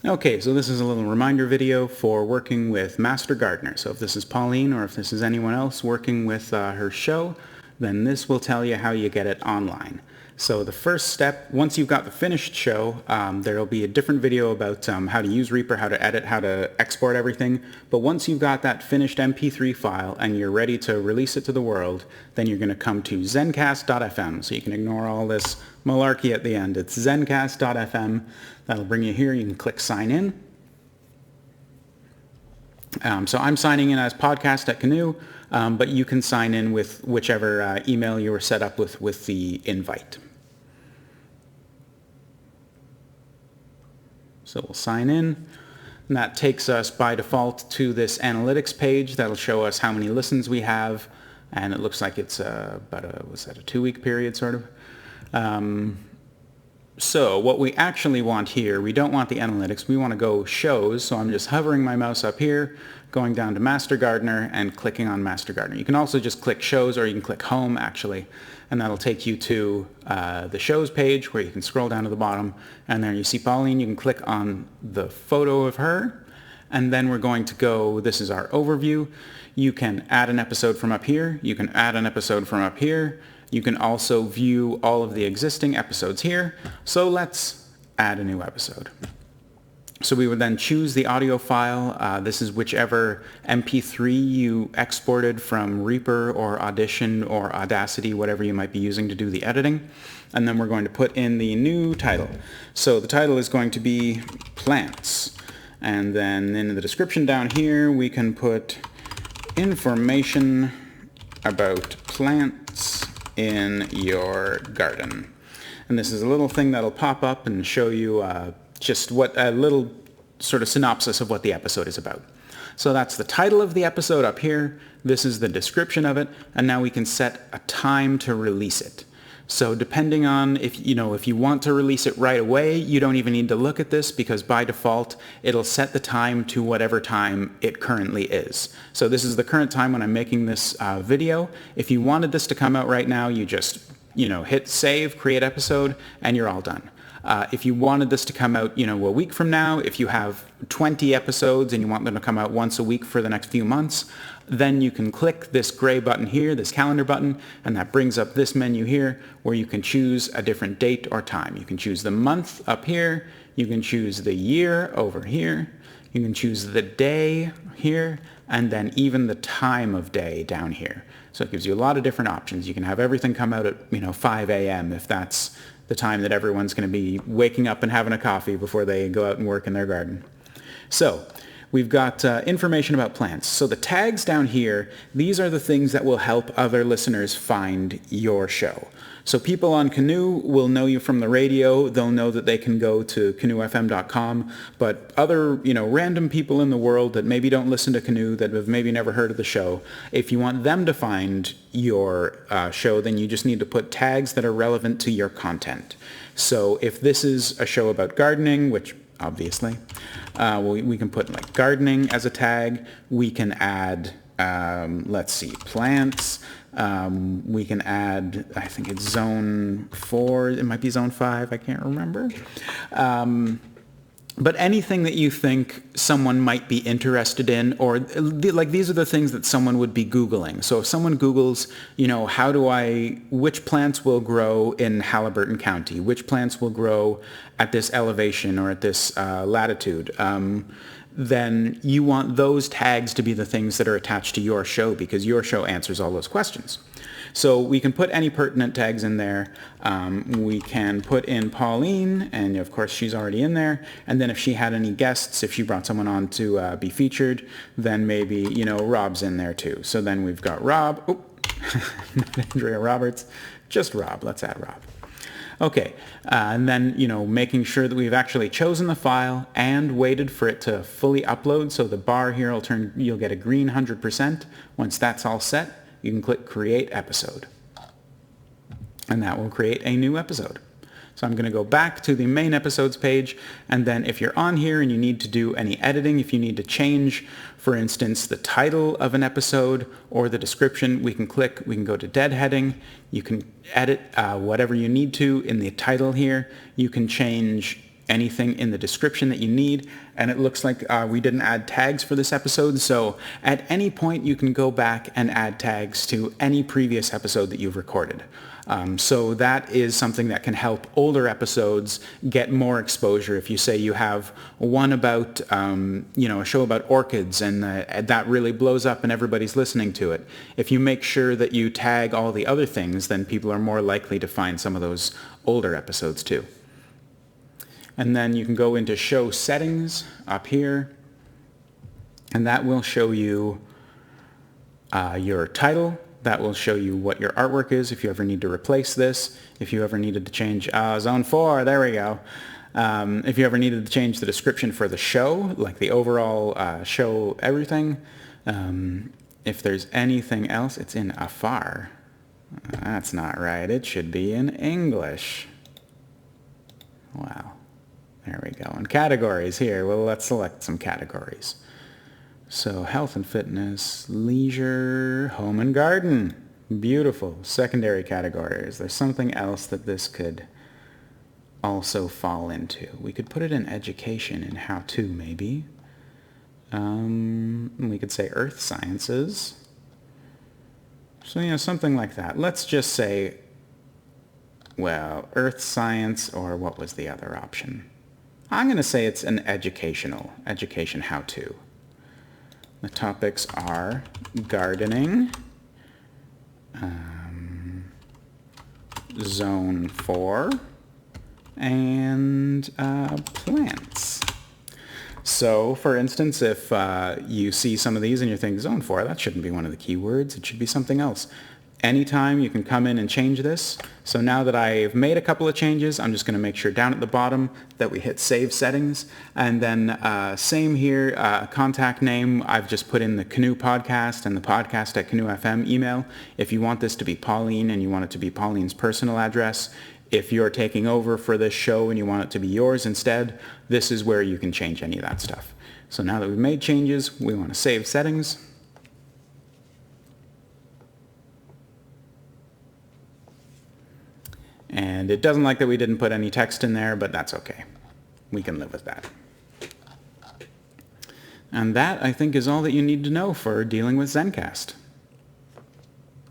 Okay, so this is a little reminder video for working with Master Gardener. So if this is Pauline or if this is anyone else working with her show, then this will tell you how you get it online. So the first step, once you've got the finished show, there will be a different video about how to use Reaper, how to edit, how to export everything. But once you've got that finished MP3 file and you're ready to release it to the world, then you're going to come to Zencast.fm. So you can ignore all this malarkey at the end. It's Zencast.fm. That'll bring you here. You can click sign in. So I'm signing in as podcast at Canoe, but you can sign in with whichever email you were set up with the invite. So we'll sign in, and that takes us by default to this analytics page that'll show us how many listens we have, and it looks like it's about a 2-week period sort of. So what we actually want here, we don't want the analytics, we want to go shows, so I'm just hovering my mouse up here, going down to Master Gardener and clicking on Master Gardener. You can also just click shows, or you can click home actually, and that'll take you to the shows page where you can scroll down to the bottom, and there you see Pauline. You can click on the photo of her, and then we're going to go, this is our overview. You can add an episode from up here, you can add an episode from up here, you can also view all of the existing episodes here. So let's add a new episode. So we would then choose the audio file. This is whichever MP3 you exported from Reaper or Audition or Audacity, whatever you might be using to do the editing. And then we're going to put in the new title. So the title is going to be Plants. And then in the description down here, we can put information about plants in your garden. And this is a little thing that'll pop up and show you just what a little sort of synopsis of what the episode is about. So that's the title of the episode up here. This is the description of it, and now we can set a time to release it. So depending on if you want to release it right away, you don't even need to look at this, because by default it'll set the time to whatever time it currently is. So this is the current time when I'm making this video. If you wanted this to come out right now, you just hit save, create episode, and you're all done. If you wanted this to come out, a week from now, if you have 20 episodes and you want them to come out once a week for the next few months, then you can click this gray button here, this calendar button, and that brings up this menu here where you can choose a different date or time. You can choose the month up here, you can choose the year over here, you can choose the day here, and then even the time of day down here. So it gives you a lot of different options. You can have everything come out at 5 a.m. if that's the time that everyone's going to be waking up and having a coffee before they go out and work in their garden. So we've got information about plants. So the tags down here, these are the things that will help other listeners find your show. So people on Canoe will know you from the radio. They'll know that they can go to canoefm.com. But other, random people in the world that maybe don't listen to Canoe, that have maybe never heard of the show, if you want them to find your show, then you just need to put tags that are relevant to your content. So if this is a show about gardening, which obviously, we can put like gardening as a tag. We can add, plants. We can add, I think it's zone 4, it might be zone 5, I can't remember. But anything that you think someone might be interested in, or these are the things that someone would be Googling. So if someone Googles, which plants will grow in Halliburton County, which plants will grow at this elevation or at this latitude, then you want those tags to be the things that are attached to your show, because your show answers all those questions. So we can put any pertinent tags in there. We can put in Pauline, and of course she's already in there. And then if she had any guests, if she brought someone on to be featured, then maybe, Rob's in there too. So then we've got Rob. Oh, not Andrea Roberts, just Rob. Let's add Rob. Okay, and then, making sure that we've actually chosen the file and waited for it to fully upload. So the bar here you'll get a green 100%. Once that's all set, you can click Create Episode. And that will create a new episode. So I'm going to go back to the main episodes page, and then if you're on here and you need to do any editing, if you need to change, for instance, the title of an episode or the description, we can go to deadheading, you can edit whatever you need to in the title here. You can change anything in the description that you need. And it looks like we didn't add tags for this episode, so at any point you can go back and add tags to any previous episode that you've recorded. So that is something that can help older episodes get more exposure. If you say you have one about, a show about orchids and that really blows up and everybody's listening to it, if you make sure that you tag all the other things, then people are more likely to find some of those older episodes too. And then you can go into show settings up here, and that will show you your title. That will show you what your artwork is if you ever need to replace this. If you ever needed to change Zone 4, there we go. If you ever needed to change the description for the show, like the overall show everything. If there's anything else, it's in Afar. That's not right. It should be in English. Wow. There we go. And categories here. Well, let's select some categories. So health and fitness, leisure, home and garden. Beautiful. Secondary categories. There's something else that this could also fall into. We could put it in education and how-to maybe. We could say earth sciences. So, something like that. Let's just say, well, earth science, or what was the other option? I'm going to say it's an education how-to. The topics are gardening, Zone 4, and plants. So, for instance, if you see some of these and you think Zone 4, that shouldn't be one of the keywords, it should be something else. Anytime you can come in and change this. So now that I've made a couple of changes, I'm just going to make sure down at the bottom that we hit Save Settings. And then same here, contact name, I've just put in the Canoe Podcast and the podcast at Canoe FM email. If you want this to be Pauline and you want it to be Pauline's personal address, if you're taking over for this show and you want it to be yours instead, this is where you can change any of that stuff. So now that we've made changes, we want to save settings. And it doesn't like that we didn't put any text in there, but that's okay. We can live with that. And that, I think, is all that you need to know for dealing with Zencast.